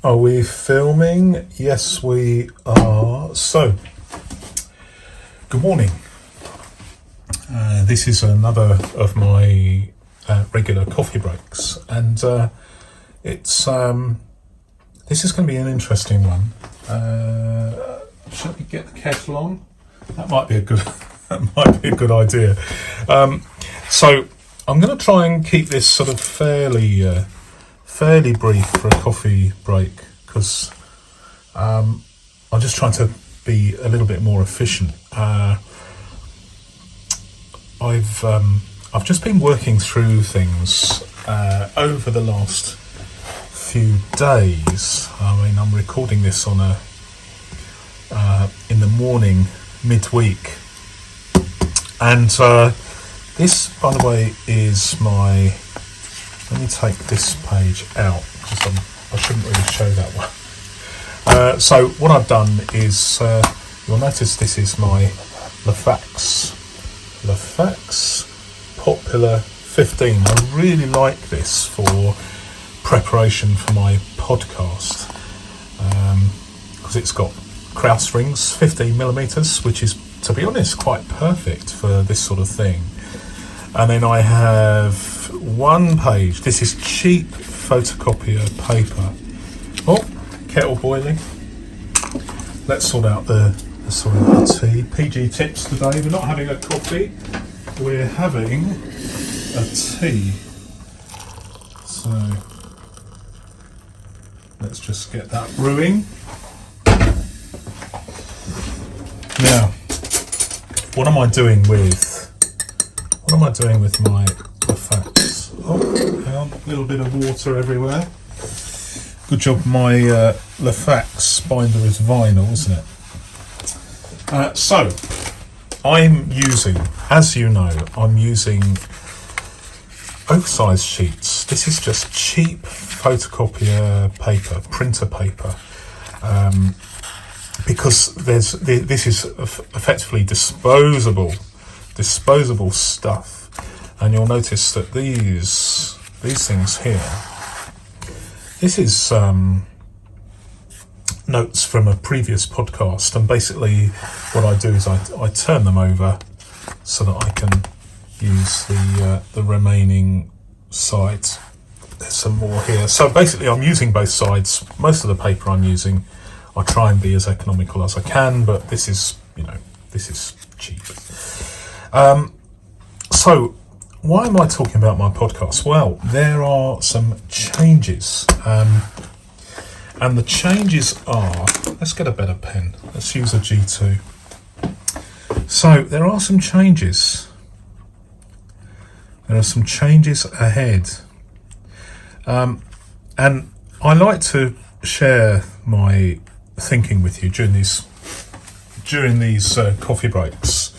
Are we filming? Yes, we are. So, good morning. This is another of my regular coffee breaks, and it's this is going to be an interesting one. Shall we get the kettle on? That might be a good idea. So, I'm going to try and keep this sort of fairly brief for a coffee break, because I'm just trying to be a little bit more efficient. I've just been working through things over the last few days. I mean, I'm recording this on in the morning, midweek, and this, by the way, is my. Let me take this page out because I shouldn't really show that one. So what I've done is, you'll notice this is my Flatfax Popular 15. I really like this for preparation for my podcast, because it's got Krauss rings, 15mm, which is, to be honest, quite perfect for this sort of thing. And then I have one page. This is cheap photocopier paper. Oh, kettle boiling. Let's sort out the tea. PG tips today. We're not having a coffee. We're having a tea. So let's just get that brewing. Now, what am I doing with my Flatfax? Oh, hang on, a little bit of water everywhere. Good job, my Flatfax binder is vinyl, isn't it? So, I'm using, as you know, oversized sheets. This is just cheap photocopier paper, printer paper, because this is effectively disposable stuff. And you'll notice that these things here, this is notes from a previous podcast, and basically what I do is I turn them over so that I can use the remaining sides. There's some more here. So basically I'm using both sides. Most of the paper I'm using, I try and be as economical as I can, but this is cheap. So why am I talking about my podcast? Well, there are some changes, and the changes are, let's get a better pen, let's use a G2. So there are some changes. There are some changes ahead, and I like to share my thinking with you during these coffee breaks,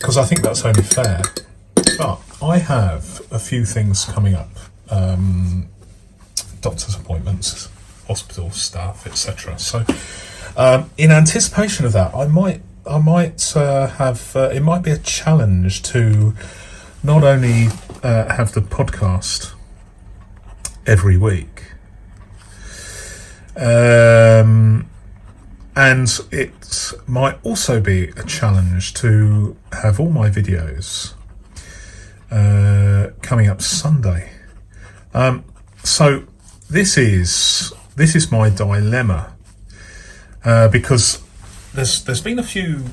because I think that's only fair. But I have a few things coming up, doctor's appointments, hospital staff, etc. So in anticipation of that, I might have it might be a challenge to not only have the podcast every week, and it might also be a challenge to have all my videos coming up Sunday. So this is my dilemma, because there's been a few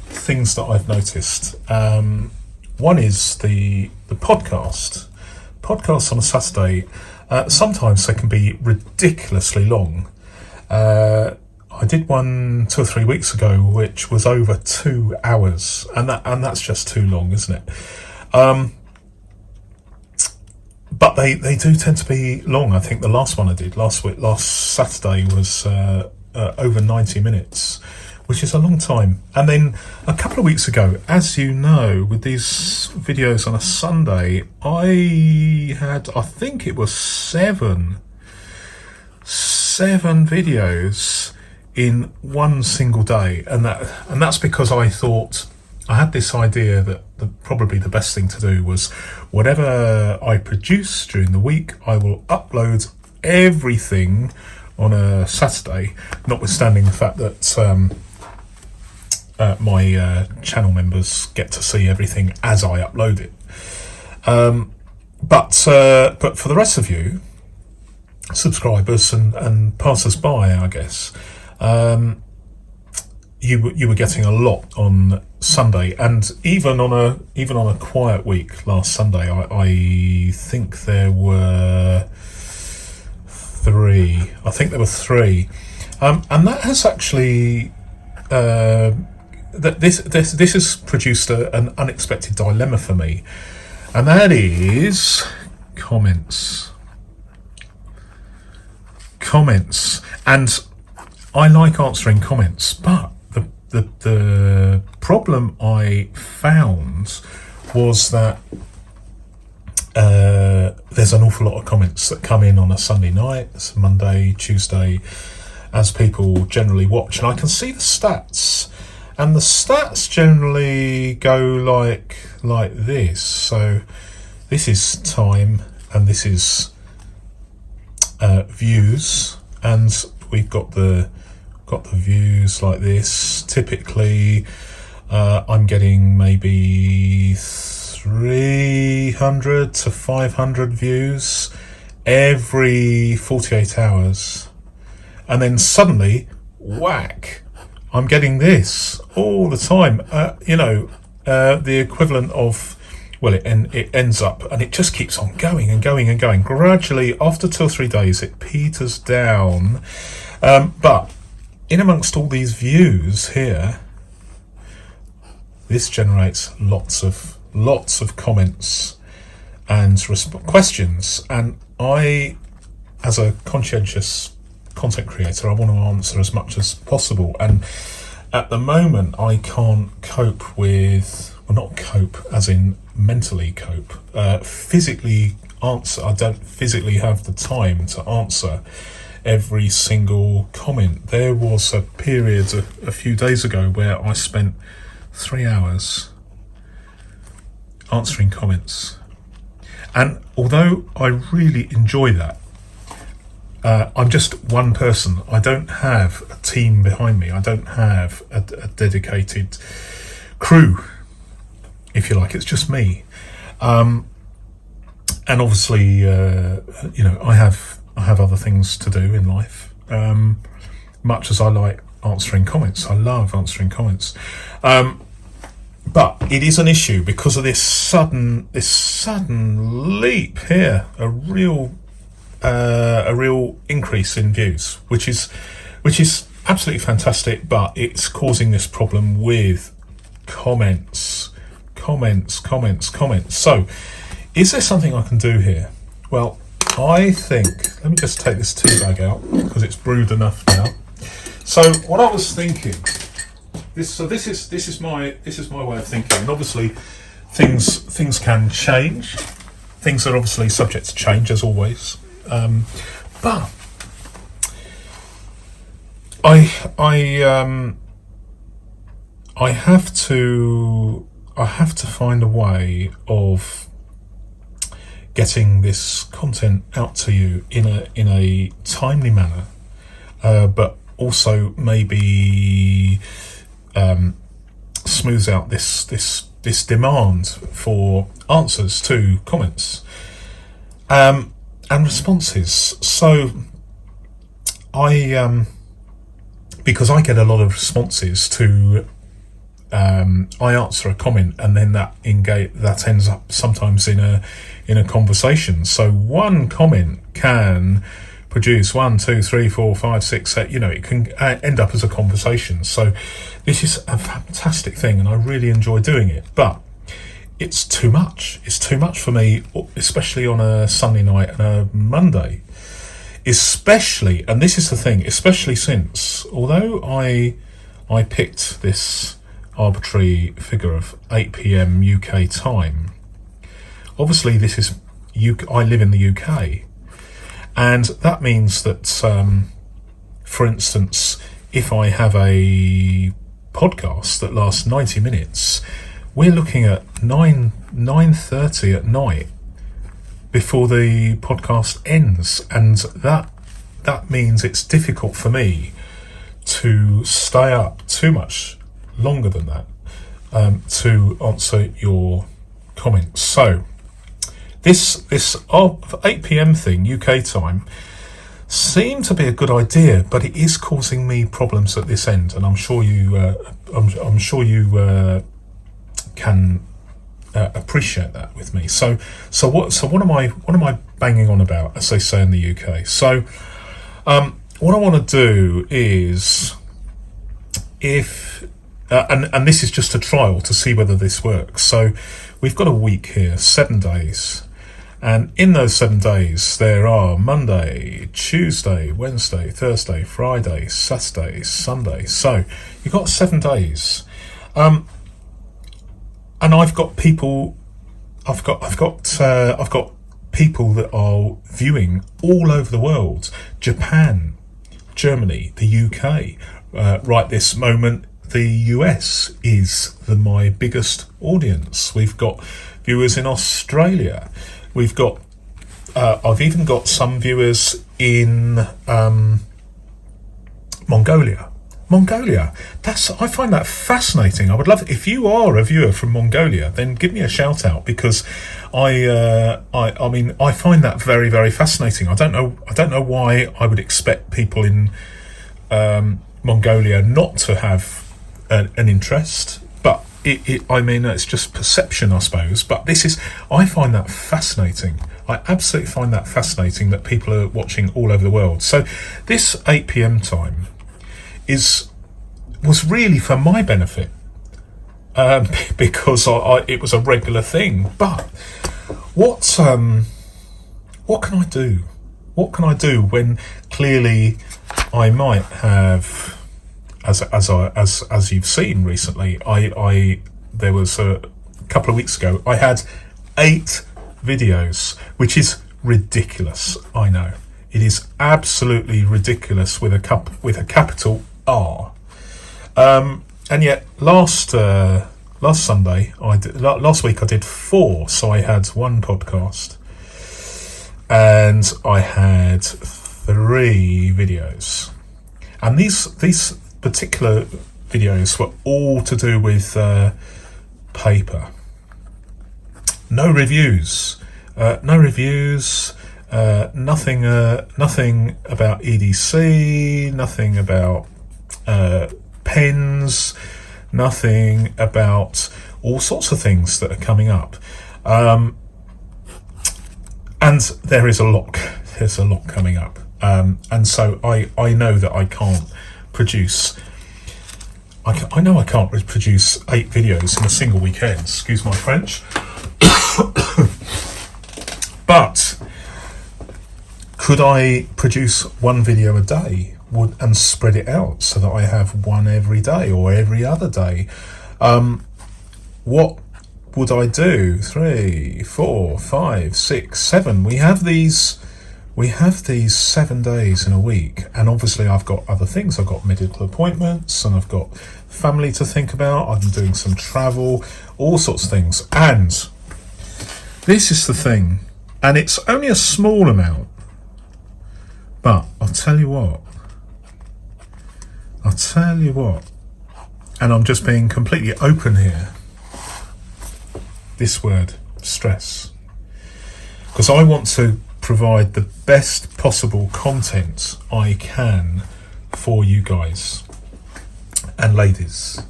things that I've noticed. One is the podcasts on a Saturday. Sometimes they can be ridiculously long. I did one 2 or 3 weeks ago, which was over 2 hours, and that's just too long, isn't it? But they do tend to be long. I think the last one I did last Saturday was over 90 minutes, which is a long time. And then a couple of weeks ago, as you know, with these videos on a Sunday, I think it was seven videos in one single day, and that's because I thought I had this idea that probably the best thing to do was whatever I produce during the week, I will upload everything on a Saturday, notwithstanding the fact that my channel members get to see everything as I upload it. But for the rest of you, subscribers and passers-by, I guess, you were getting a lot on Sunday, and even on a quiet week last Sunday, I think there were three. And that has actually this has produced an unexpected dilemma for me, and that is comments. And I like answering comments, but the problem I found was that there's an awful lot of comments that come in on a Sunday night, it's Monday, Tuesday, as people generally watch, and I can see the stats, and the stats generally go like this. So this is time, and this is views, and we've got the views like this. Typically I'm getting maybe 300 to 500 views every 48 hours, and then suddenly whack, I'm getting this all the time. The equivalent of, well, it ends up, and it just keeps on going and going and going. Gradually, after 2 or 3 days, it peters down. But in amongst all these views here, this generates lots of comments and questions. And I, as a conscientious content creator, I want to answer as much as possible. And at the moment, I can't cope with, well, not cope as in mentally cope, physically answer. I don't physically have the time to answer every single comment. There was a period a few days ago where I spent 3 hours answering comments, and although I really enjoy that, I'm just one person. I don't have a team behind me. I don't have a dedicated crew, if you like. It's just me, and obviously I have other things to do in life. Much as I like answering comments, I love answering comments, but it is an issue because of this sudden leap here, a real increase in views, which is absolutely fantastic, but it's causing this problem with comments. So is there something I can do here? Well, I think, let me just take this tea bag out because it's brewed enough now. So what I was thinking, this is my way of thinking, and obviously things can change. Things are obviously subject to change, as always. But I have to find a way of getting this content out to you in a timely manner, but also maybe smooths out this demand for answers to comments and responses. So because I get a lot of responses to I answer a comment, and then that ends up sometimes in a conversation. So one comment can produce 1, 2, 3, 4, 5, 6, 7, it can end up as a conversation. So this is a fantastic thing, and I really enjoy doing it, but it's too much. It's too much for me, especially on a Sunday night and a Monday. Especially, and this is the thing, especially since, although I picked this arbitrary figure of 8 p.m. UK time, obviously this is I live in the UK, and that means that for instance, if I have a podcast that lasts 90 minutes, we're looking at 9:30 at night before the podcast ends, and that means it's difficult for me to stay up too much longer than that to answer your comments. So this 8 p.m. thing, UK time, seemed to be a good idea, but it is causing me problems at this end, and I'm sure you can appreciate that with me. So what am I banging on about, as they say in the UK? So what I want to do is, and this is just a trial to see whether this works. So we've got a week here, 7 days. And in those 7 days, there are Monday, Tuesday, Wednesday, Thursday, Friday, Saturday, Sunday. So you've got 7 days. And I've got people, I've got people that are viewing all over the world. Japan, Germany, the UK. Right this moment, the US is my biggest audience. We've got viewers in Australia. We've got, I've even got some viewers in Mongolia. I find that fascinating. I would love, if you are a viewer from Mongolia, then give me a shout out, because I mean, I find that very, very fascinating. I don't know why I would expect people in Mongolia not to have an interest, but I mean, it's just perception, I suppose. But I find that fascinating. I absolutely find that fascinating that people are watching all over the world. So this 8 p.m. time was really for my benefit, because it was a regular thing. But what can I do? What can I do when clearly I might have, as you've seen recently, there was a couple of weeks ago, I had 8 videos, which is ridiculous. I know it is absolutely ridiculous with a capital R. And yet last Sunday, last week I did 4. So I had 1 podcast and I had 3 videos, and these particular videos were all to do with paper. No reviews, nothing about EDC, nothing about pens, nothing about all sorts of things that are coming up. And there's a lot coming up. And so I know that I can't produce, I know I can't produce 8 videos in a single weekend, excuse my French. But could I produce 1 video a day and spread it out so that I have 1 every day or every other day? What would I do? 3, 4, 5, 6, 7. We have these 7 days in a week, and obviously I've got other things. I've got medical appointments, and I've got family to think about. I'm doing some travel, all sorts of things. And this is the thing, and it's only a small amount, but I'll tell you what, and I'm just being completely open here, this word, stress, because I want to provide the best possible content I can for you guys and ladies.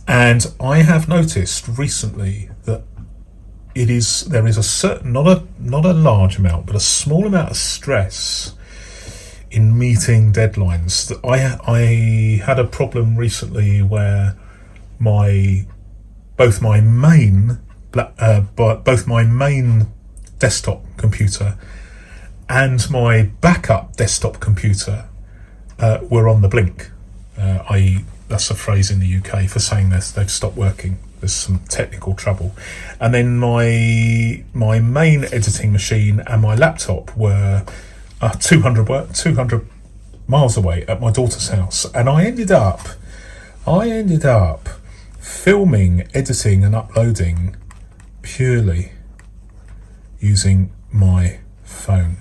And I have noticed recently that there is a certain, not a large amount, but a small amount of stress in meeting deadlines. That I had a problem recently where both my main desktop computer and my backup desktop computer were on the blink. That's a phrase in the UK for saying they've stopped working. There's some technical trouble. And then my main editing machine and my laptop were 200 miles away at my daughter's house, and I ended up filming, editing and uploading purely using my phone.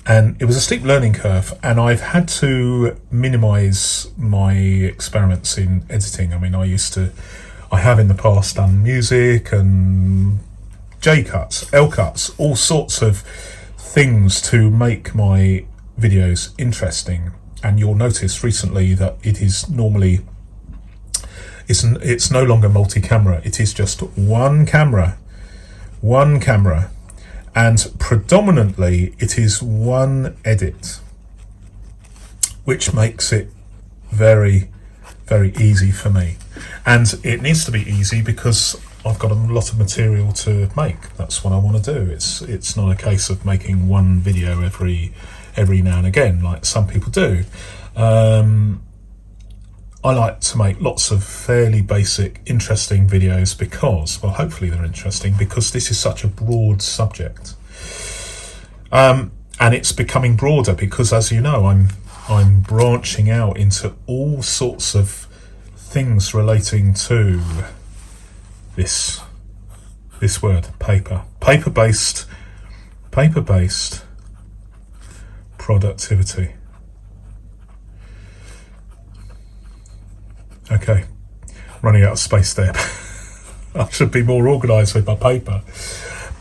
And it was a steep learning curve, and I've had to minimize my experiments in editing. I mean, I have in the past done music and J cuts, L cuts, all sorts of things to make my videos interesting. And you'll notice recently that it is normally, it's no longer multi-camera. It is just one camera, and predominantly it is one edit, which makes it very, very easy for me. And it needs to be easy because I've got a lot of material to make. That's what I want to do. It's not a case of making one video every now and again like some people do. I like to make lots of fairly basic, interesting videos because, well, hopefully they're interesting because this is such a broad subject. And it's becoming broader because, as you know, I'm branching out into all sorts of things relating to this word, paper-based productivity. Okay, running out of space there. I should be more organised with my paper.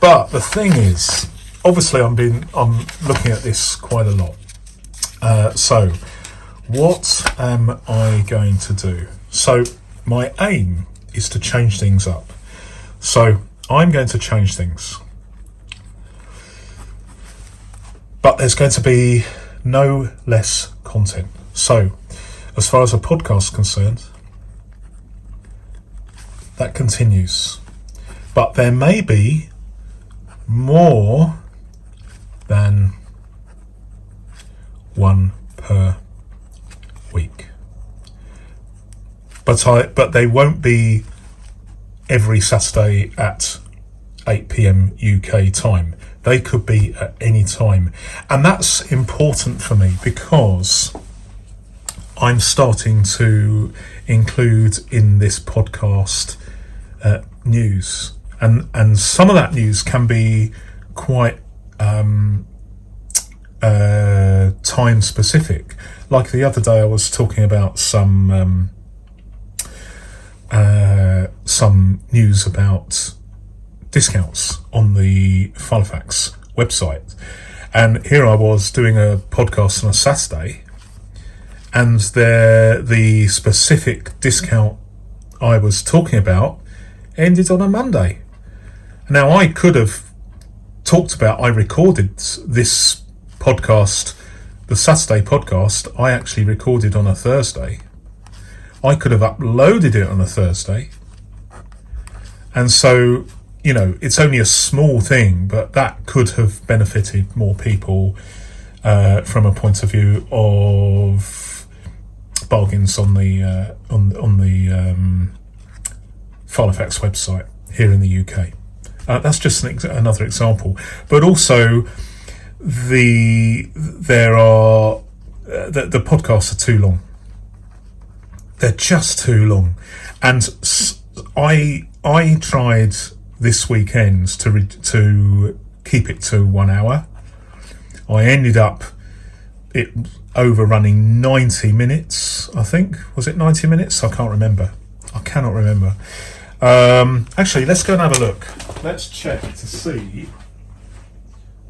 But the thing is, obviously I'm looking at this quite a lot. So what am I going to do? So my aim is to change things up. So I'm going to change things. But there's going to be no less content. So as far as a podcast is concerned, that continues. But there may be more than one per week. But they won't be every Saturday at 8 p.m. UK time. They could be at any time. And that's important for me because I'm starting to include in this podcast news. And some of that news can be quite time specific. Like the other day I was talking about some news about discounts on the filofaxes website, and here I was doing a podcast on a Saturday, and the specific discount I was talking about ended on a Monday. Now I could have I recorded this podcast, the Saturday podcast, I actually recorded on a Thursday. I could have uploaded it on a Thursday. And so, you know, it's only a small thing, but that could have benefited more people from a point of view of bargains on the filofaxes website here in the UK. That's just another example. But also, the podcasts are too long. They're just too long, and I tried this weekend to keep it to 1 hour. I ended up it overrunning 90 minutes. I think, was it 90 minutes? I cannot remember. Actually, let's go and have a look. Let's check to see.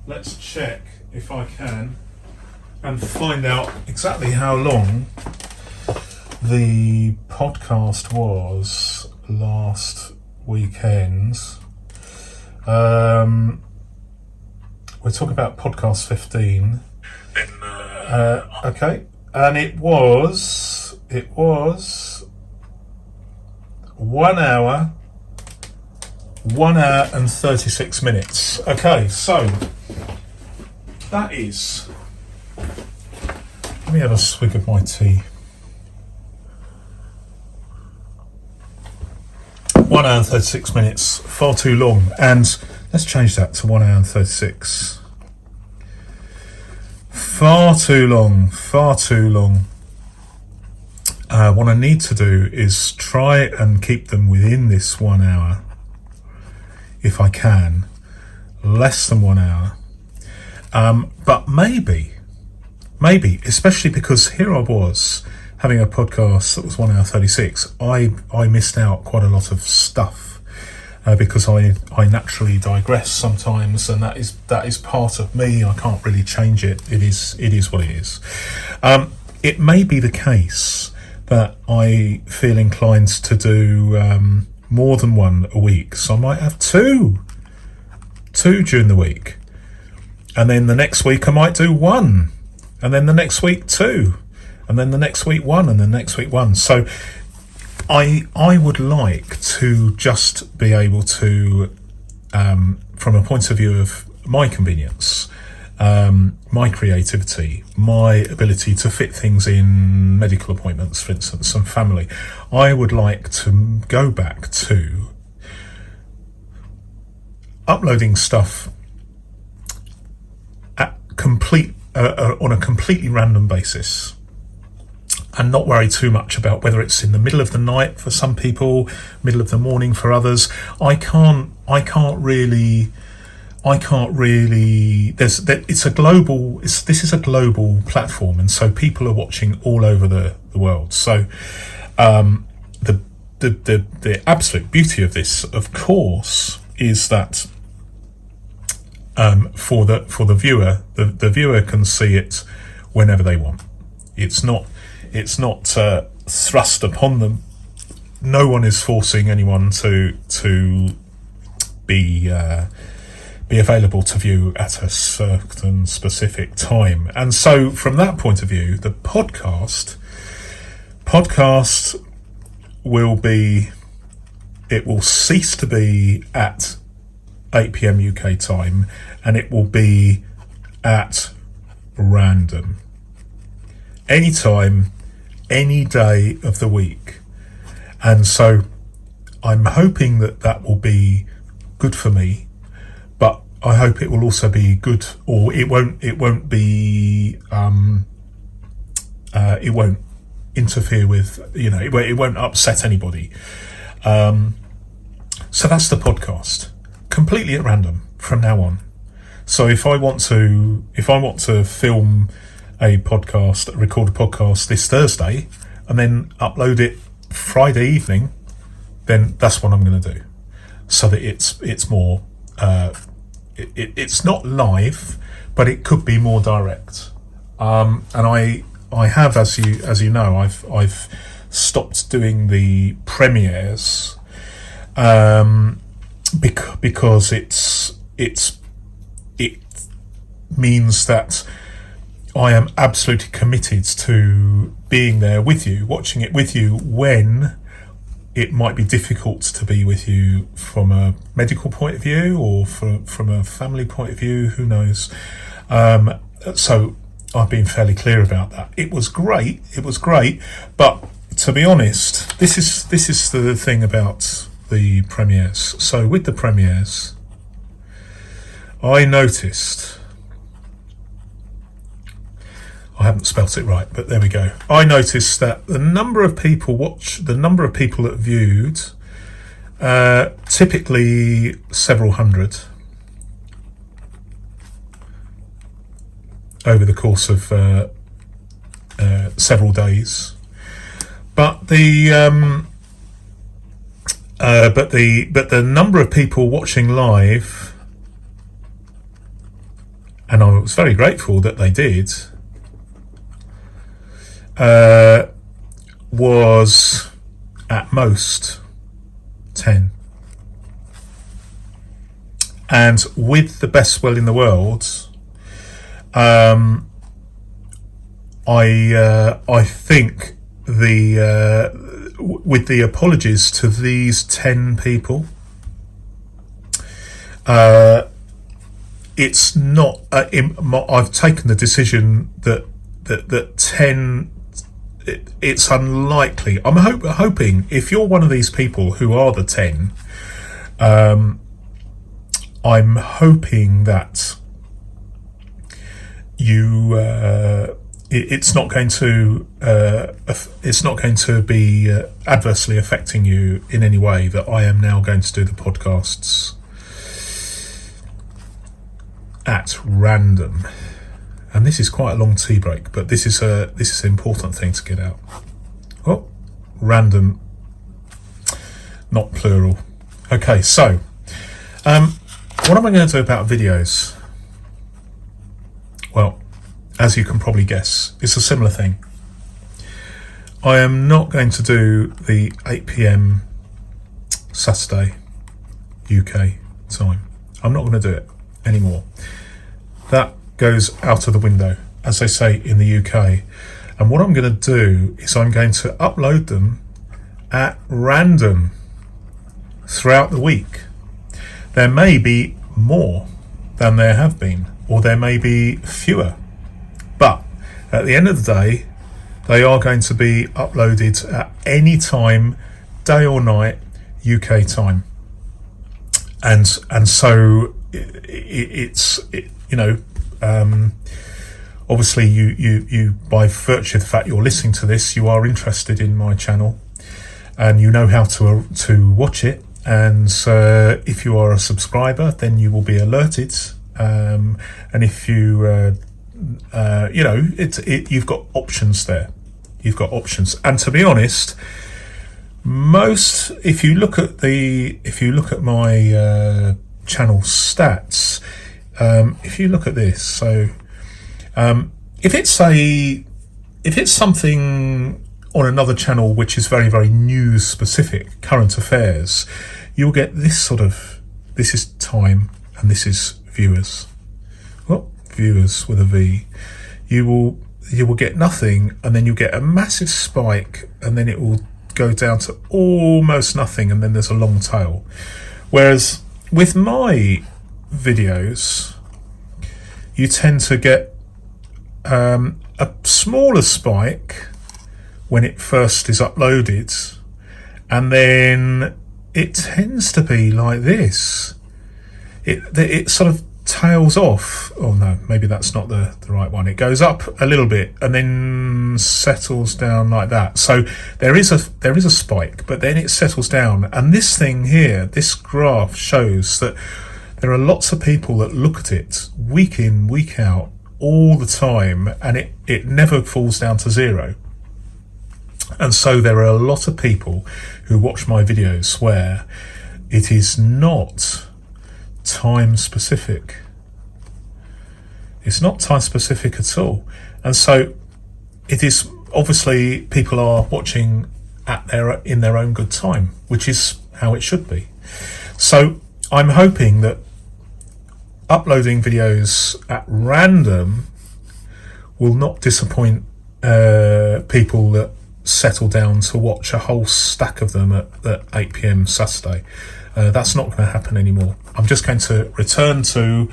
Let's check if I can and find out exactly how long the podcast was last weekend. We're talking about podcast 15. Okay, and it was 1 hour and 36 minutes. Okay, so that is, let me have a swig of my tea. 1 hour and 36 minutes, far too long. And let's change that to 1 hour and 36. Far too long. What I need to do is try and keep them within this 1 hour, if I can, less than 1 hour. But maybe, especially because here I was having a podcast that was 1 hour 36, I missed out quite a lot of stuff because I naturally digress sometimes, and that is part of me. I can't really change it. It is what it is. It may be the case that I feel inclined to do more than one a week, so I might have two during the week, and then the next week I might do one, and then the next week two, and then the next week one, and the next week one. So I would like to just be able to, from a point of view of my convenience, my creativity, my ability to fit things in medical appointments, for instance, and family, I would like to go back to uploading stuff on a completely random basis, and not worry too much about whether it's in the middle of the night for some people, middle of the morning for others. I can't really. This is a global platform, and so people are watching all over the world. So the absolute beauty of this, of course, is that for the viewer, the viewer can see it whenever they want. It's not thrust upon them. No one is forcing anyone to be available to view at a certain specific time. And so from that point of view, the podcast will cease to be at 8 p.m. UK time, and it will be at random, anytime, any day of the week. And so I'm hoping that will be good for me, but I hope it will also be good, or it won't interfere with, it won't upset anybody. So that's the podcast, completely at random from now on. So if I want to film a podcast, record a podcast this Thursday, and then upload it Friday evening, then that's what I'm going to do, so that it's more. It's not live, but it could be more direct. And I have, as you know, I've stopped doing the premieres because it means that I am absolutely committed to being there with you, watching it with you, when it might be difficult to be with you from a medical point of view, or from a family point of view, who knows. So I've been fairly clear about that. It was great, but to be honest, this is the thing about the premieres. So with the premieres, I noticed, I haven't spelt it right, but there we go. I noticed that the number of people that viewed, typically several hundred over the course of several days, but the number of people watching live, and I was very grateful that they did, was at most 10. And with the best will in the world, I think with the apologies to these 10 people, it's not. I've taken the decision that 10. It's unlikely. I'm hoping if you're one of these people who are the 10, I'm hoping that you. It's not going to be adversely affecting you in any way that I am now going to do the podcasts at random. And this is quite a long tea break, but this is an important thing to get out. Oh, random, not plural. Okay, so what am I going to do about videos? Well, as you can probably guess, it's a similar thing. I am not going to do the 8 p.m. Saturday UK time. I'm not going to do it anymore. That goes out of the window, as they say in the UK. And what I'm going to do is I'm going to upload them at random throughout the week. There may be more than there have been, or there may be fewer. But at the end of the day, they are going to be uploaded at any time, day or night, UK time. And so it's obviously you by virtue of the fact you're listening to this, you are interested in my channel and you know how to watch it. And if you are a subscriber, then you will be alerted. And if you you've got options there. You've got options. And to be honest, if you look at my channel stats, if you look at this, so if it's something on another channel which is very, very news specific, current affairs, you'll get this is time and this is viewers. Well, viewers with a V. You will get nothing, and then you'll get a massive spike, and then it will go down to almost nothing, and then there's a long tail. Whereas with my videos, you tend to get a smaller spike when it first is uploaded, and then it tends to be like this. It sort of tails off. Oh no, maybe that's not the right one. It goes up a little bit and then settles down like that. So there is a spike, but then it settles down. And this thing here, this graph shows that there are lots of people that look at it week in, week out, all the time, and it never falls down to zero. And so there are a lot of people who watch my videos where it is not time specific. It's not time specific at all. And so it is obviously people are watching in their own good time, which is how it should be. So I'm hoping that uploading videos at random will not disappoint people that settle down to watch a whole stack of them at 8 p.m. Saturday. That's not going to happen anymore. I'm just going to return to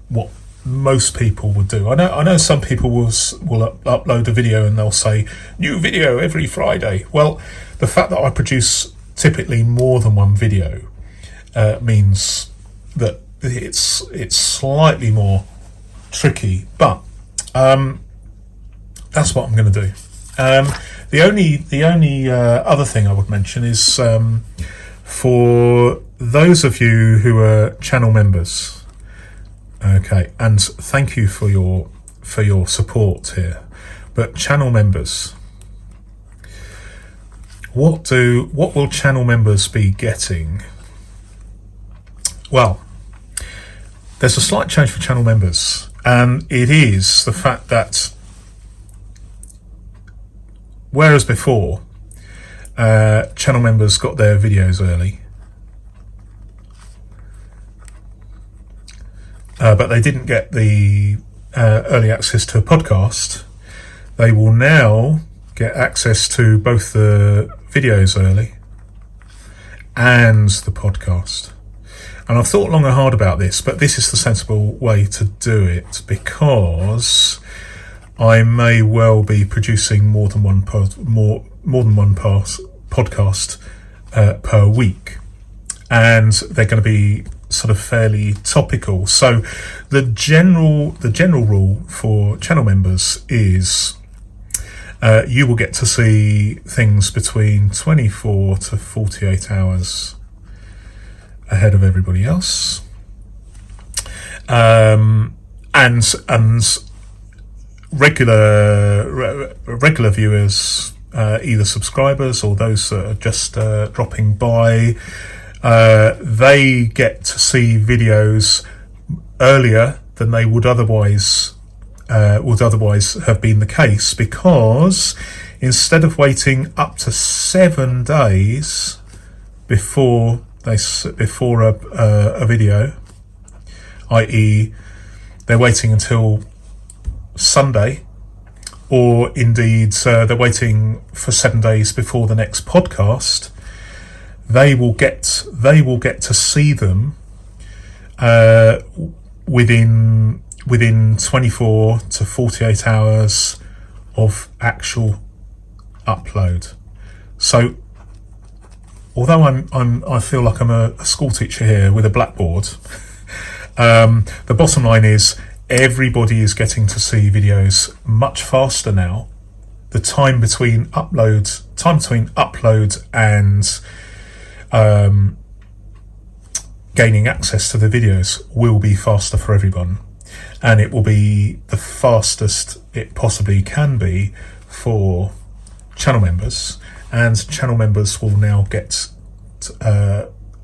what most people would do. I know some people will upload a video and they'll say new video every Friday. Well, the fact that I produce typically more than one video means that it's slightly more tricky, but that's what I'm going to do. The only other thing I would mention is for those of you who are channel members, okay, and thank you for your support here, but channel members, what will channel members be getting? Well, there's a slight change for channel members, and it is the fact that whereas before channel members got their videos early, but they didn't get the early access to a podcast, they will now get access to both the videos early and the podcast. And I've thought long and hard about this, but this is the sensible way to do it, because I may well be producing more than one podcast per week, and they're going to be sort of fairly topical. So the general rule for channel members is you will get to see things between 24 to 48 hours ahead of everybody else. and regular viewers, either subscribers or those that are just dropping by, they get to see videos earlier than they would otherwise have been the case, because instead of waiting up to 7 days before a video, i.e. they're waiting until Sunday, or indeed they're waiting for 7 days before the next podcast, they will get to see them within 24 to 48 hours of actual upload. So although I feel like I'm a school teacher here with a blackboard, the bottom line is everybody is getting to see videos much faster now. The time between upload and gaining access to the videos will be faster for everyone, and it will be the fastest it possibly can be for channel members, and channel members will now get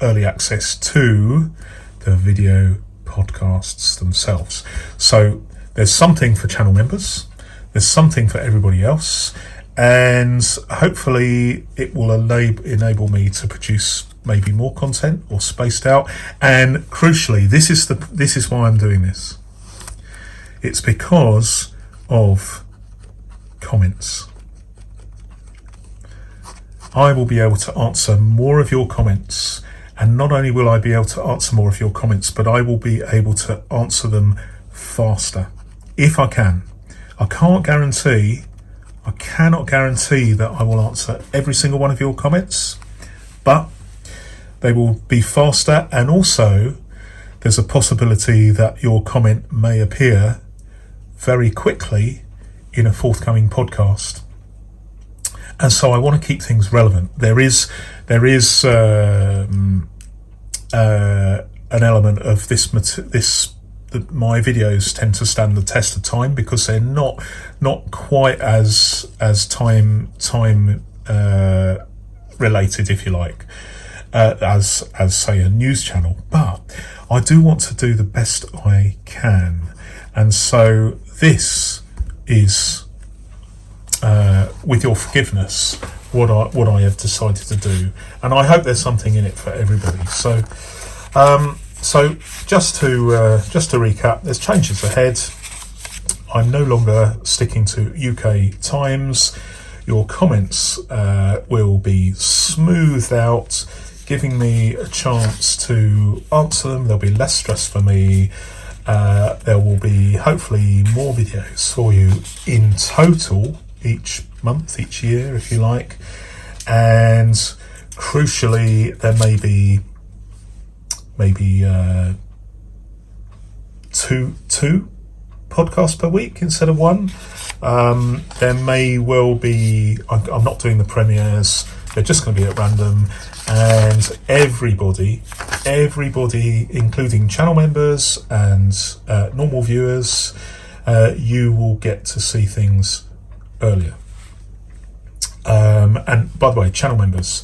early access to the video podcasts themselves. So there's something for channel members, there's something for everybody else, and hopefully it will enable me to produce maybe more content or spaced out. And crucially, this is why I'm doing this. It's because of comments. I will be able to answer more of your comments, and not only will I be able to answer more of your comments, but I will be able to answer them faster if I can. I cannot guarantee that I will answer every single one of your comments, but they will be faster, and also there's a possibility that your comment may appear very quickly in a forthcoming podcast. And so I want to keep things relevant. There is an element of my videos tend to stand the test of time, because they're not quite as time related, if you like, as say a news channel. But I do want to do the best I can, and so this is, with your forgiveness, what I have decided to do, and I hope there's something in it for everybody. So just to recap, there's changes ahead. I'm no longer sticking to UK times. Your comments will be smoothed out, giving me a chance to answer them. There'll be less stress for me. There will be hopefully more videos for you in total each month, each year, if you like. And crucially, there may be two podcasts per week instead of one. There may well be, I'm not doing the premieres, they're just going to be at random, and everybody, including channel members and normal viewers, you will get to see things earlier. And by the way, channel members,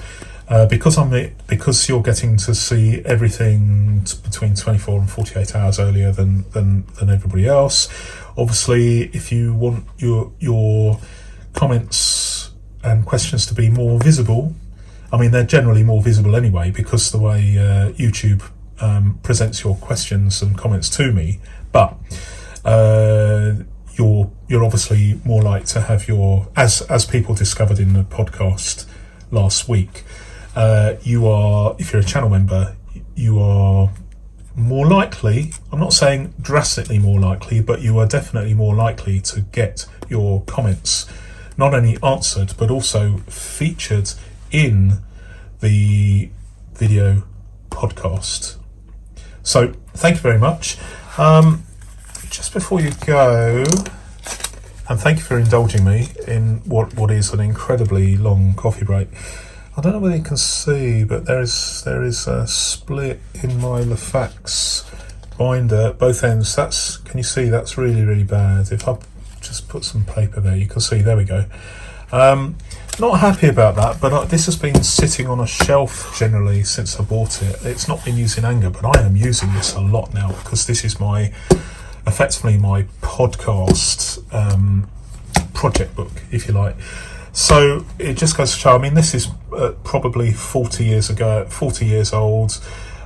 because you're getting to see everything between 24 and 48 hours earlier than everybody else. Obviously, if you want your comments and questions to be more visible, I mean, they're generally more visible anyway, because the way YouTube presents your questions and comments to me. But you're obviously more likely to have your, as people discovered in the podcast last week, you are, if you're a channel member, you are more likely, I'm not saying drastically more likely, but you are definitely more likely to get your comments not only answered, but also featured in the video podcast. So thank you very much. Just before you go, and thank you for indulging me in what is an incredibly long coffee break. I don't know whether you can see, but there is a split in my binder, both ends. Can you see that's really, really bad? If I just put some paper there, you can see, there we go. Not happy about that, but this has been sitting on a shelf generally since I bought it. It's not been used in anger, but I am using this a lot now because this is effectively my podcast project book, if you like. So it just goes to show, I mean, this is probably 40 years old,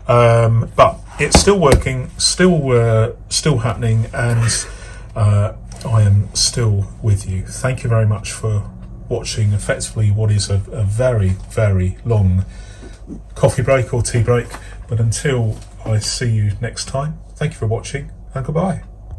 but it's still working, still happening, and I am still with you. Thank you very much for watching effectively what is a very, very long coffee break or tea break. But until I see you next time, thank you for watching and goodbye.